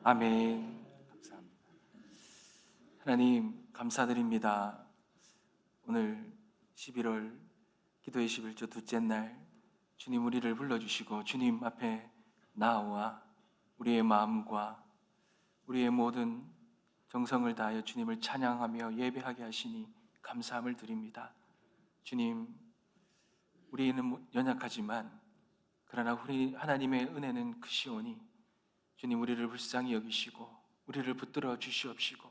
아멘. 감사합니다. 하나님 감사드립니다. 오늘 11월 기도의 11주 둘째 날 주님 우리를 불러주시고 주님 앞에 나와 우리의 마음과 우리의 모든 정성을 다하여 주님을 찬양하며 예배하게 하시니 감사함을 드립니다. 주님, 우리는 연약하지만 그러나 우리 하나님의 은혜는 크시오니 주님 우리를 불쌍히 여기시고 우리를 붙들어 주시옵시고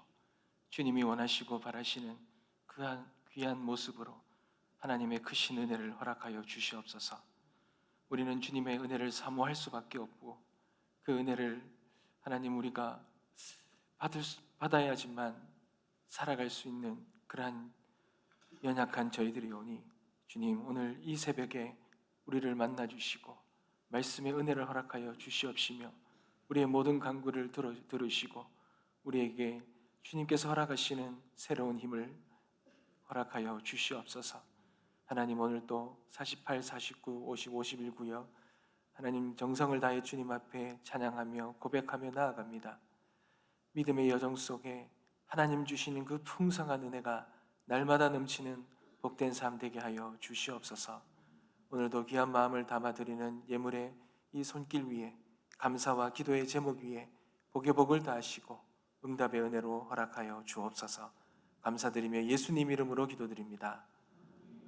주님이 원하시고 바라시는 그 귀한 모습으로 하나님의 크신 은혜를 허락하여 주시옵소서. 우리는 주님의 은혜를 사모할 수밖에 없고 그 은혜를 하나님 우리가 받아야지만 살아갈 수 있는 그러한 연약한 저희들이 오니 주님 오늘 이 새벽에 우리를 만나 주시고 말씀의 은혜를 허락하여 주시옵시며 우리의 모든 간구를 들으시고 우리에게 주님께서 허락하시는 새로운 힘을 허락하여 주시옵소서. 하나님 오늘 또 48, 49, 50, 51구역 하나님 정성을 다해 주님 앞에 찬양하며 고백하며 나아갑니다. 믿음의 여정 속에 하나님 주시는 그 풍성한 은혜가 날마다 넘치는 복된 삶 되게 하여 주시옵소서. 오늘도 귀한 마음을 담아드리는 예물의 이 손길 위에 감사와 기도의 제목 위에 복의 복을 다하시고 응답의 은혜로 허락하여 주옵소서. 감사드리며 예수님 이름으로 기도드립니다.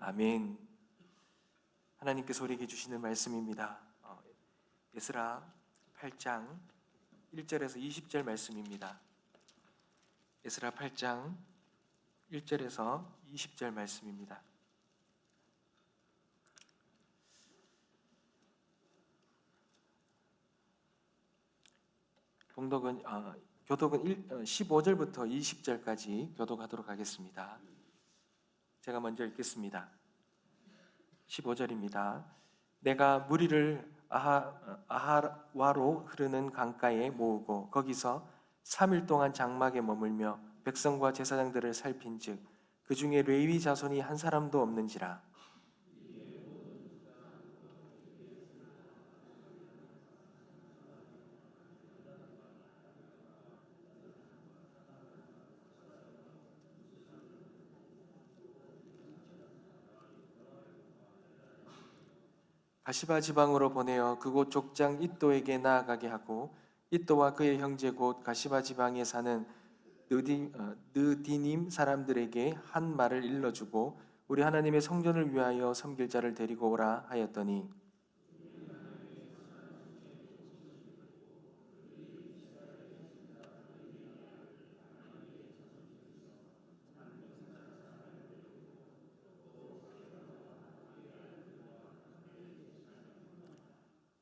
아멘. 하나님께서 우리에게 주시는 말씀입니다. 에스라 8장 1절에서 20절 말씀입니다. 에스라 8장 1절에서 20절 말씀입니다. 교독은 15절부터 20절까지 교독하도록 하겠습니다. 제가 먼저 읽겠습니다. 15절입니다. 내가 무리를 아하와로 흐르는 강가에 모으고 거기서 3일 동안 장막에 머물며 백성과 제사장들을 살핀즉 그 중에 레위 자손이 한 사람도 없는지라. 가시바 지방으로 보내어 그곳 족장 이또에게 나아가게 하고 이또와 그의 형제 곧 가시바 지방에 사는 느디님 사람들에게 한 말을 일러주고 우리 하나님의 성전을 위하여 섬길 자를 데리고 오라 하였더니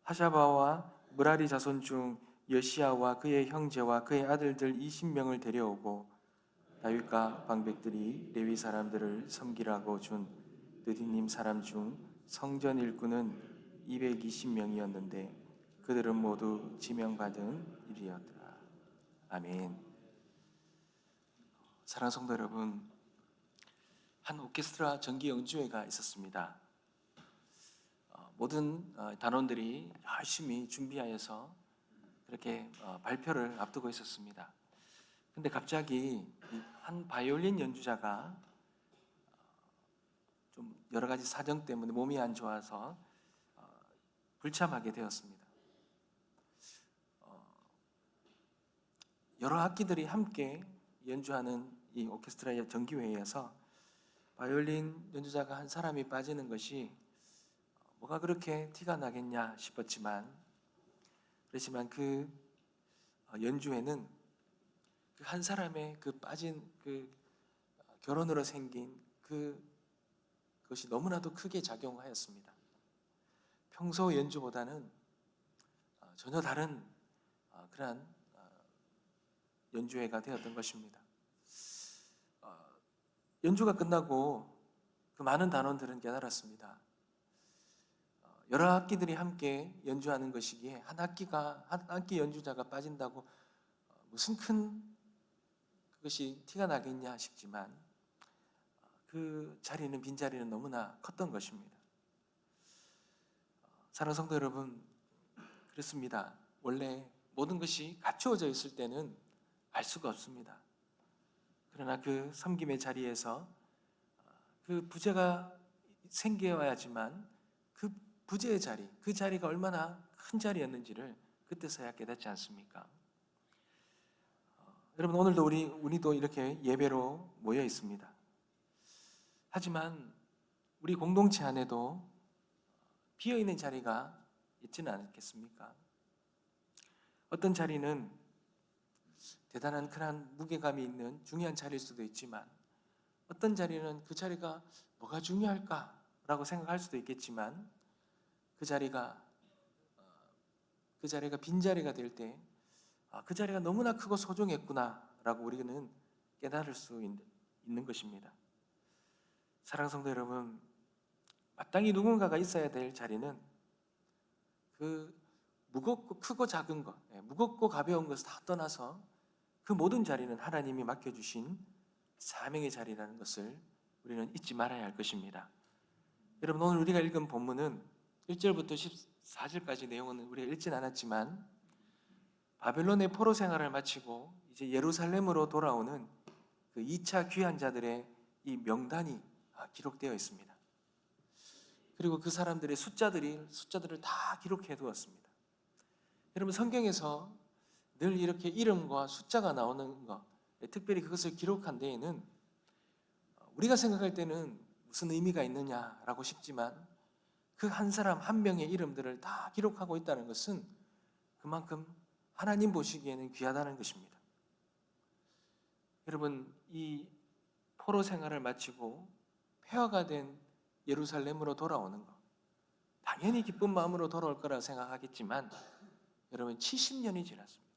하샤바와 무라리 자손 중 여시야와 그의 형제와 그의 아들들 20명을 데려오고 다윗과 방백들이 레위 사람들을 섬기라고 준 느디님 사람 중 성전 일꾼은 220명이었는데 그들은 모두 지명받은 일이었더라. 아멘. 사랑하는 성도 여러분, 한 오케스트라 정기 연주회가 있었습니다. 모든 단원들이 열심히 준비하여서 그렇게 발표를 앞두고 있었습니다. 근데 갑자기 한 바이올린 연주자가 좀 여러 가지 사정 때문에 몸이 안 좋아서 불참하게 되었습니다. 여러 악기들이 함께 연주하는 이 오케스트라의 정기회의에서 바이올린 연주자가 한 사람이 빠지는 것이 뭐가 그렇게 티가 나겠냐 싶었지만 그렇지만 그 연주회는 그 한 사람의 그 빠진 그 결혼으로 생긴 그것이 너무나도 크게 작용하였습니다. 평소 연주보다는 전혀 다른 그러한 연주회가 되었던 것입니다. 연주가 끝나고 그 많은 단원들은 깨달았습니다. 여러 악기들이 함께 연주하는 것이기에 한 악기 연주자가 빠진다고 무슨 큰 그것이 티가 나겠냐 싶지만 그 자리는 빈자리는 너무나 컸던 것입니다. 사랑하는 성도 여러분, 그렇습니다. 원래 모든 것이 갖추어져 있을 때는 알 수가 없습니다. 그러나 그 섬김의 자리에서 그 부재가 생겨야지만 그 부재의 자리, 그 자리가 얼마나 큰 자리였는지를 그때서야 깨닫지 않습니까? 여러분, 오늘도 우리도 이렇게 예배로 모여 있습니다. 하지만 우리 공동체 안에도 비어있는 자리가 있지는 않겠습니까? 어떤 자리는 대단한 큰 무게감이 있는 중요한 자리일 수도 있지만, 어떤 자리는 그 자리가 뭐가 중요할까라고 생각할 수도 있겠지만, 그 자리가 빈자리가 될 때 그 자리가 너무나 크고 소중했구나라고 우리는 깨달을 수 있는 것입니다. 사랑하는 성도 여러분, 마땅히 누군가가 있어야 될 자리는 그 무겁고 크고 작은 것, 무겁고 가벼운 것을 다 떠나서 그 모든 자리는 하나님이 맡겨주신 사명의 자리라는 것을 우리는 잊지 말아야 할 것입니다. 여러분, 오늘 우리가 읽은 본문은 1절부터 14절까지 내용은 우리가 읽진 않았지만, 바벨론의 포로 생활을 마치고 이제 예루살렘으로 돌아오는 그 2차 귀환 자들의 이 명단이 기록되어 있습니다. 그리고 그 사람들의 숫자들을 다 기록해 두었습니다. 여러분, 성경에서 늘 이렇게 이름과 숫자가 나오는 것, 특별히 그것을 기록한 데에는 우리가 생각할 때는 무슨 의미가 있느냐라고 싶지만, 그 한 사람 한 명의 이름들을 다 기록하고 있다는 것은 그만큼 하나님 보시기에는 귀하다는 것입니다. 여러분, 이 포로 생활을 마치고 폐허가 된 예루살렘으로 돌아오는 것, 당연히 기쁜 마음으로 돌아올 거라 생각하겠지만, 여러분, 70년이 지났습니다.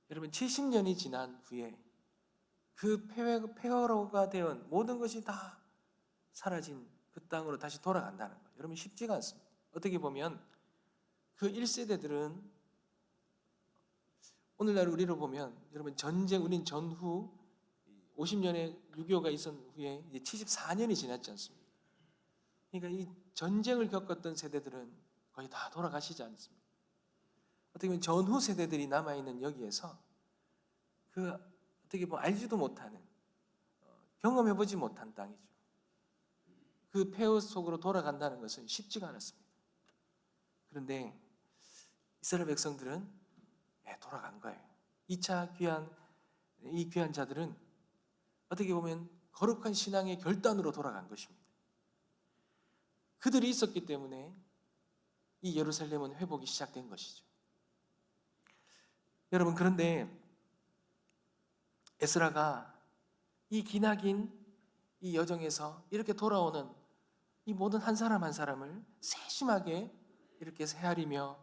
여러분, 70년이 지난 후에 그 폐허가 되은 모든 것이 다 사라진 그 땅으로 다시 돌아간다는 거예요. 여러분, 쉽지가 않습니다. 어떻게 보면 그 1세대들은 오늘날 우리로 보면, 여러분, 우린 전후 50년의 6.25가 있은 후에 이제 74년이 지났지 않습니까? 그러니까 이 전쟁을 겪었던 세대들은 거의 다 돌아가시지 않습니까? 어떻게 보면 전후 세대들이 남아있는 여기에서 어떻게 보면 알지도 못하는, 경험해보지 못한 땅이죠. 그 폐허 속으로 돌아간다는 것은 쉽지가 않았습니다. 그런데 이스라엘 백성들은 돌아간 거예요. 2차 이 귀한 자들은 어떻게 보면 거룩한 신앙의 결단으로 돌아간 것입니다. 그들이 있었기 때문에 이 예루살렘은 회복이 시작된 것이죠. 여러분, 그런데 에스라가 이 기나긴 이 여정에서 이렇게 돌아오는 이 모든 한 사람 한 사람을 세심하게 이렇게 헤아리며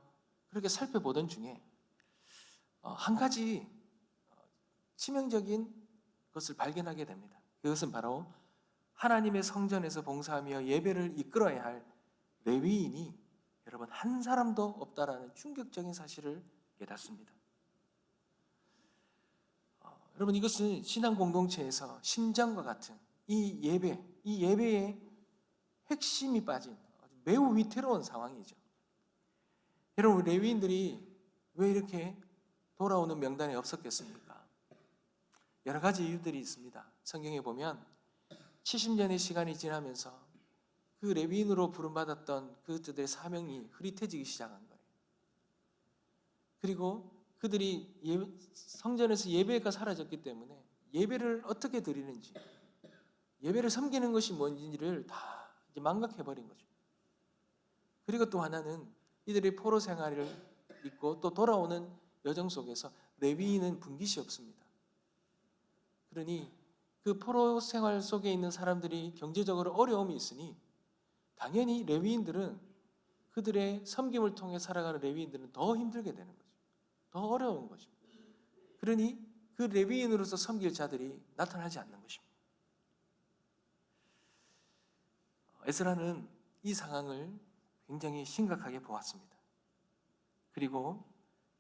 그렇게 살펴보던 중에 한 가지 치명적인 것을 발견하게 됩니다. 그것은 바로 하나님의 성전에서 봉사하며 예배를 이끌어야 할 레위인이 여러분 한 사람도 없다라는 충격적인 사실을 깨닫습니다. 여러분, 이것은 신앙 공동체에서 심장과 같은 이 예배의 핵심이 빠진 매우 위태로운 상황이죠. 여러분, 레위인들이 왜 이렇게 돌아오는 명단에 없었겠습니까? 여러 가지 이유들이 있습니다. 성경에 보면 70년의 시간이 지나면서 그 레위인으로 부름받았던 그들의 사명이 흐릿해지기 시작한 거예요. 그리고 그들이 성전에서 예배가 사라졌기 때문에 예배를 어떻게 드리는지, 예배를 섬기는 것이 뭔지를 다 이제 망각해버린 거죠. 그리고 또 하나는 이들의 포로 생활을 있고 또 돌아오는 여정 속에서 레위인은 분깃이 없습니다. 그러니 그 포로 생활 속에 있는 사람들이 경제적으로 어려움이 있으니 당연히 레위인들은, 그들의 섬김을 통해 살아가는 레위인들은 더 힘들게 되는 거죠. 더 어려운 것입니다. 그러니 그 레위인으로서 섬길 자들이 나타나지 않는 것입니다. 에스라는 이 상황을 굉장히 심각하게 보았습니다. 그리고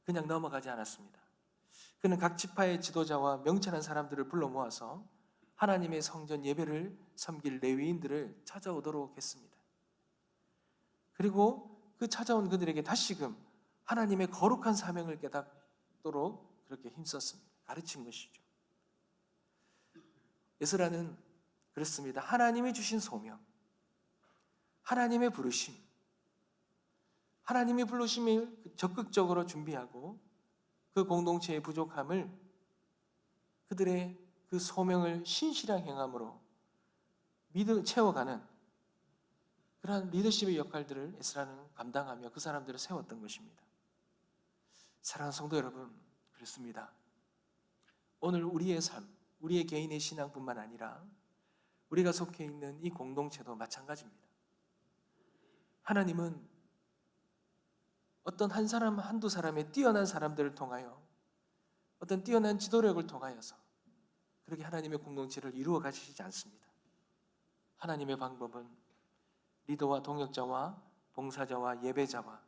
그냥 넘어가지 않았습니다. 그는 각 지파의 지도자와 명철한 사람들을 불러 모아서 하나님의 성전 예배를 섬길 레위인들을 찾아오도록 했습니다. 그리고 그 찾아온 그들에게 다시금 하나님의 거룩한 사명을 깨닫도록 그렇게 힘썼습니다. 가르친 것이죠. 에스라는 그렇습니다. 하나님이 주신 소명, 하나님의 부르심, 하나님의 부르심을 적극적으로 준비하고 그 공동체의 부족함을 그들의 그 소명을 신실한 행함으로 채워가는 그러한 리더십의 역할들을 에스라는 감당하며 그 사람들을 세웠던 것입니다. 사랑하는 성도 여러분, 그렇습니다. 오늘 우리의 삶, 우리의 개인의 신앙뿐만 아니라 우리가 속해 있는 이 공동체도 마찬가지입니다. 하나님은 어떤 한 사람, 한두 사람의 뛰어난 사람들을 통하여 어떤 뛰어난 지도력을 통하여서 그렇게 하나님의 공동체를 이루어 가시지 않습니다. 하나님의 방법은 리더와 동역자와 봉사자와 예배자와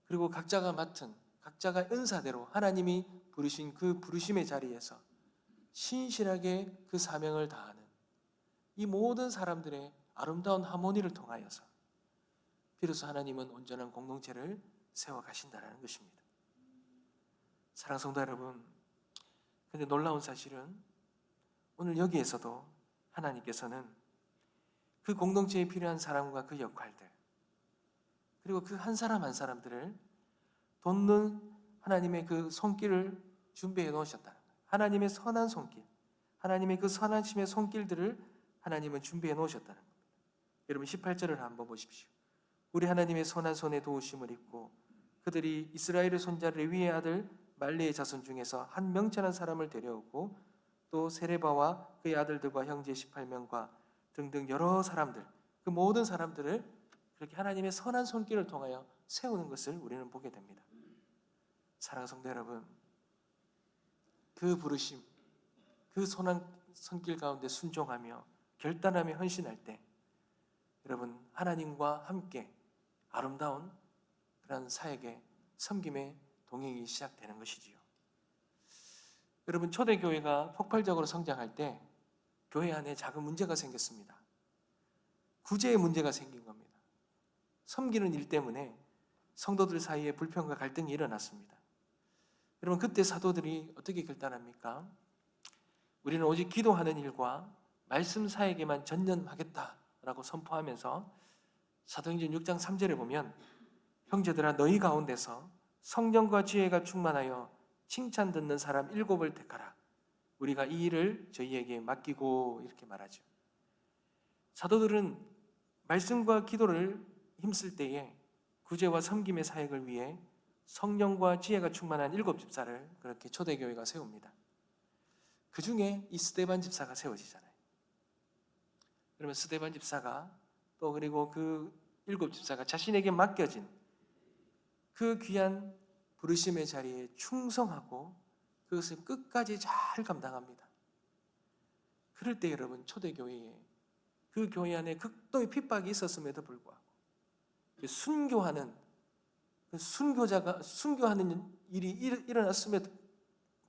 그리고 각자가 맡은 각자가 은사대로 하나님이 부르신 그 부르심의 자리에서 신실하게 그 사명을 다하는 이 모든 사람들의 아름다운 하모니를 통하여서 비로소 하나님은 온전한 공동체를 세워가신다는 것입니다. 사랑하는 성도 여러분, 그런데 놀라운 사실은 오늘 여기에서도 하나님께서는 그 공동체에 필요한 사람과 그 역할들 그리고 그 한 사람 한 사람들을 돕는 하나님의 그 손길을 준비해 놓으셨다. 하나님의 선한 손길, 하나님의 그 선하심의 손길들을 하나님은 준비해 놓으셨다는 겁니다. 여러분 18절을 한번 보십시오. 우리 하나님의 선한 손에 도우심을 입고 그들이 이스라엘의 손자 레위의 아들 말레의 자손 중에서 한 명철한 사람을 데려오고 또 세레바와 그의 아들들과 형제 18명과 등등 여러 사람들, 그 모든 사람들을 그렇게 하나님의 선한 손길을 통하여 세우는 것을 우리는 보게 됩니다. 사랑하는 성도 여러분, 그 부르심, 그 선한 손길 가운데 순종하며 결단하며 헌신할 때 여러분 하나님과 함께 아름다운 그런 사역의 섬김의 동행이 시작되는 것이지요. 여러분 초대교회가 폭발적으로 성장할 때 교회 안에 작은 문제가 생겼습니다. 구제의 문제가 생긴 겁니다. 섬기는 일 때문에 성도들 사이에 불평과 갈등이 일어났습니다. 여러분 그때 사도들이 어떻게 결단합니까? 우리는 오직 기도하는 일과 말씀 사역에만 전념하겠다라고 선포하면서 사도행전 6장 3절에 보면 형제들아 너희 가운데서 성령과 지혜가 충만하여 칭찬 듣는 사람 7을 택하라. 우리가 이 일을 저희에게 맡기고 이렇게 말하죠. 사도들은 말씀과 기도를 힘쓸 때에 구제와 섬김의 사역을 위해 성령과 지혜가 충만한 7 집사를 그렇게 초대교회가 세웁니다. 그 중에 이 스데반 집사가 세워지잖아요. 그러면 스데반 집사가 또 그리고 그 7 집사가 자신에게 맡겨진 그 귀한 부르심의 자리에 충성하고 그것을 끝까지 잘 감당합니다. 그럴 때 여러분 초대교회에 그 교회 안에 극도의 핍박이 있었음에도 불구하고 순교하는 순교하는 일이 일어났음에도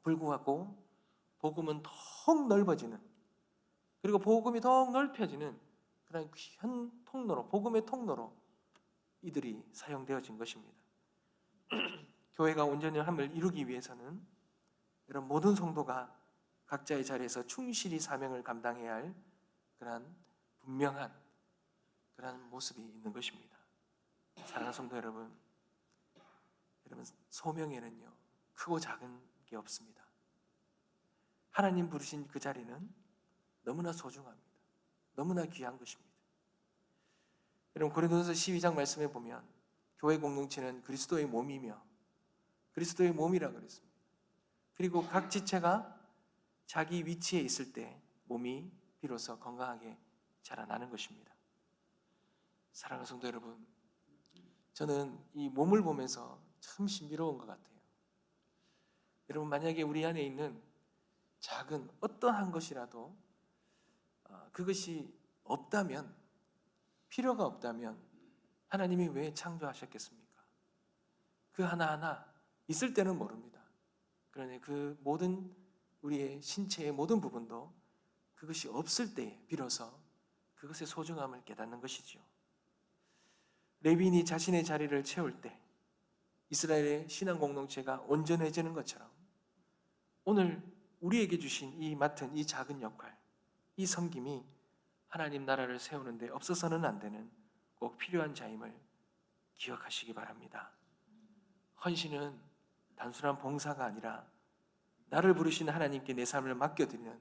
불구하고 복음은 더욱 넓어지는 그리고 복음이 더욱 넓혀지는 그런 귀한 통로로 복음의 통로로 이들이 사용되어진 것입니다. 교회가 온전히 함을 이루기 위해서는 이런 모든 성도가 각자의 자리에서 충실히 사명을 감당해야 할 그러한 분명한 그러한 모습이 있는 것입니다. 사랑하는 성도 여러분, 소명에는요 크고 작은 게 없습니다. 하나님 부르신 그 자리는 너무나 소중합니다. 너무나 귀한 것입니다. 여러분 고린도전서 12장 말씀에 보면 교회 공동체는 그리스도의 몸이며 그리스도의 몸이라고 그랬습니다. 그리고 각 지체가 자기 위치에 있을 때 몸이 비로소 건강하게 자라나는 것입니다. 사랑하는 성도 여러분, 저는 이 몸을 보면서 참 신비로운 것 같아요. 여러분 만약에 우리 안에 있는 작은 어떠한 것이라도 그것이 없다면 필요가 없다면 하나님이 왜 창조하셨겠습니까? 그 하나하나 있을 때는 모릅니다. 그러니 그 모든 우리의 신체의 모든 부분도 그것이 없을 때에 비로소 그것의 소중함을 깨닫는 것이지요. 레위인이 자신의 자리를 채울 때 이스라엘의 신앙 공동체가 온전해지는 것처럼 오늘 우리에게 주신 이 맡은 이 작은 역할, 이 섬김이 하나님 나라를 세우는데 없어서는 안 되는 꼭 필요한 자임을 기억하시기 바랍니다. 헌신은 단순한 봉사가 아니라 나를 부르신 하나님께 내 삶을 맡겨드리는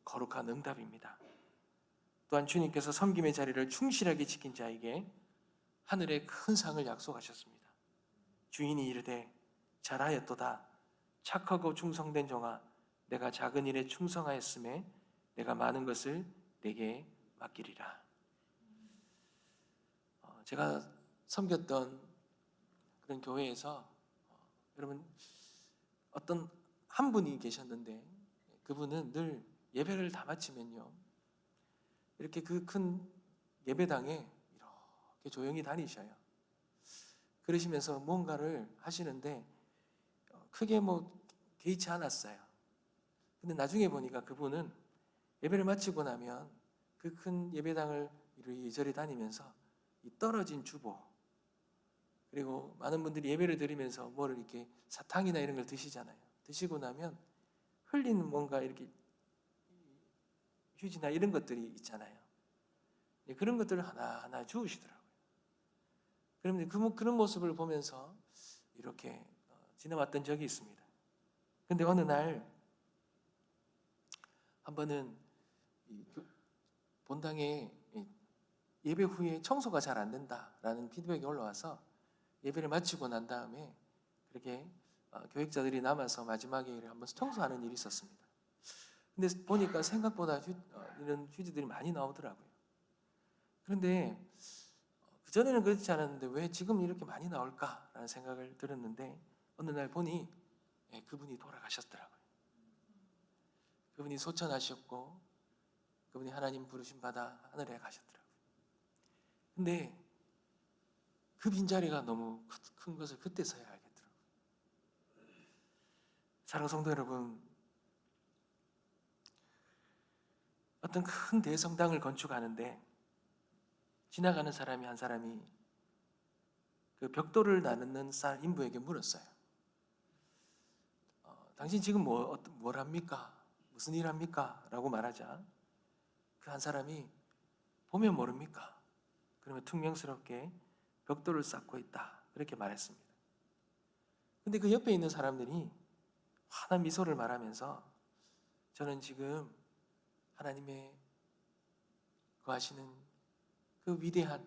거룩한 응답입니다. 또한 주님께서 섬김의 자리를 충실하게 지킨 자에게 하늘의 큰 상을 약속하셨습니다. 주인이 이르되 잘하였도다 착하고 충성된 종아 내가 작은 일에 충성하였음에 내가 많은 것을 내게 맡기리라. 제가 섬겼던 그런 교회에서 여러분 어떤 한 분이 계셨는데 그분은 늘 예배를 다 마치면요 이렇게 그 큰 예배당에 이렇게 조용히 다니셔요. 그러시면서 뭔가를 하시는데 크게 개의치 않았어요. 근데 나중에 보니까 그분은 예배를 마치고 나면 그 큰 예배당을 이리저리 다니면서 이 떨어진 주보 그리고 많은 분들이 예배를 드리면서 뭐를 이렇게 사탕이나 이런 걸 드시잖아요. 드시고 나면 흘리는 뭔가 이렇게 휴지나 이런 것들이 있잖아요. 그런 것들을 하나하나 주우시더라고요. 그런데 그런 모습을 보면서 이렇게 지나왔던 적이 있습니다. 근데 어느 날 한 번은 본당에 예배 후에 청소가 잘 안 된다라는 피드백이 올라와서 예배를 마치고 난 다음에 그렇게 교육자들이 남아서 마지막에 한번 청소하는 일이 있었습니다. 근데 보니까 생각보다 이런 휴지들이 많이 나오더라고요. 그런데 그전에는 그렇지 않았는데 왜 지금 이렇게 많이 나올까라는 생각을 들었는데 어느 날 보니 그분이 돌아가셨더라고요. 그분이 소천하셨고 그분이 하나님 부르심 받아 하늘에 가셨더라고요. 근데 그 빈자리가 너무 큰 것을 그때서야 알겠더라고요. 사랑하는 성도 여러분, 어떤 큰 대성당을 건축하는데 지나가는 사람이 한 사람이 그 벽돌을 나누는 인부에게 물었어요. 당신 지금 뭘 합니까? 무슨 일 합니까? 라고 말하자 그 한 사람이 보면 모릅니까? 그러면 퉁명스럽게 벽돌을 쌓고 있다. 그렇게 말했습니다. 근데 그 옆에 있는 사람들이 환한 미소를 말하면서 저는 지금 하나님의 거하시는 그 위대한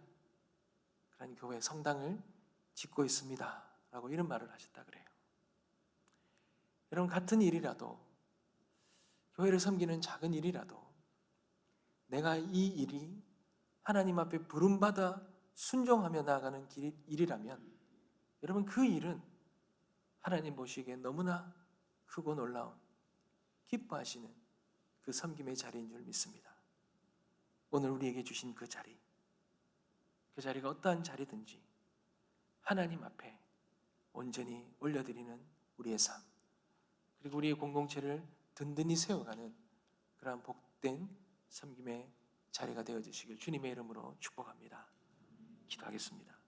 그런 교회 성당을 짓고 있습니다. 라고 이런 말을 하셨다 그래요. 여러분 같은 일이라도 교회를 섬기는 작은 일이라도 내가 이 일이 하나님 앞에 부름받아 순종하며 나아가는 일이라면 여러분 그 일은 하나님 보시기에 너무나 크고 놀라운 기뻐하시는 그 섬김의 자리인 줄 믿습니다. 오늘 우리에게 주신 그 자리가 어떠한 자리든지 하나님 앞에 온전히 올려드리는 우리의 삶 그리고 우리의 공동체를 든든히 세워가는 그러한 복된 섬김의 자리가 되어주시길 주님의 이름으로 축복합니다. 기도하겠습니다.